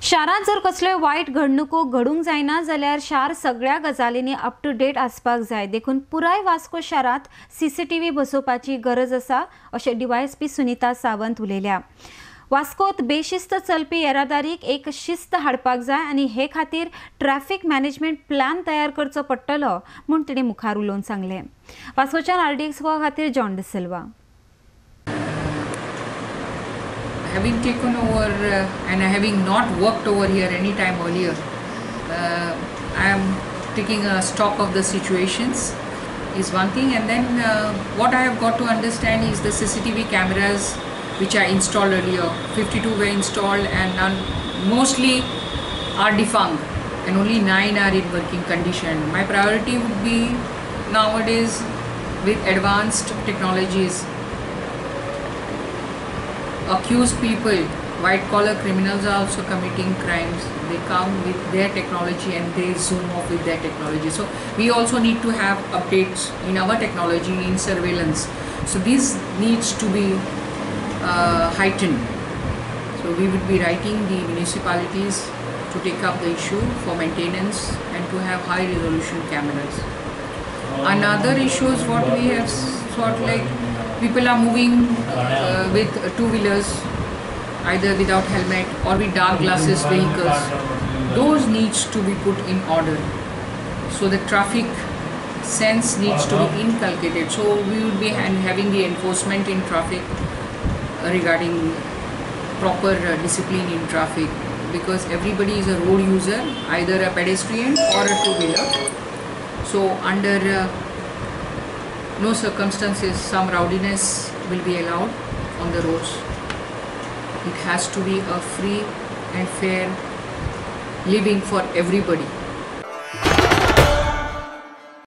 शारांत जर कसले वाईट घडणुको घडूंक जायना जाल्यार शार सगळ्या गजालींनी अप टू डेट आसपाक जाय. देखून पुराय वास्को शारांत CCTV बसोवपाची गरज आसा अशें DYSP सुनीता सावंत उलयल्या. वास्कोत बेशिस्त चलपी येरादारीक एक शिस्त हाडपाक जाय आनी हे खातीर ट्रॅफिक मॅनेजमेंट प्लॅन तयार करचो पडटलो म्हूण तिणें मुखार उलोवन सांगलें. वास्कोच्यान RDX खातीर John D'Silva. Having taken over and having not worked over here any time earlier, I am taking a stock of the situations is one thing, and then what I have got to understand is the CCTV cameras which are installed earlier, 52 were installed and mostly are defunct and only 9 are in working condition. My priority would be nowadays with advanced technologies, accused people, white collar criminals are also committing crimes. They come with their technology and they zoom off with their technology. So we also need to have updates in our technology, in surveillance. So this needs to be heightened. So we would be writing the municipalities to take up the issue for maintenance and to have high resolution cameras. Another issue is what we have sort like people are moving with two-wheelers either without helmet or with dark glasses vehicles. Those needs to be put in order. So the traffic sense needs to be inculcated. So we would be having the enforcement in traffic regarding proper discipline in traffic, because everybody is a road user, either a pedestrian or a two-wheeler. So under no circumstances some rowdiness will be allowed on the roads. It has to be a free and fair living for everybody.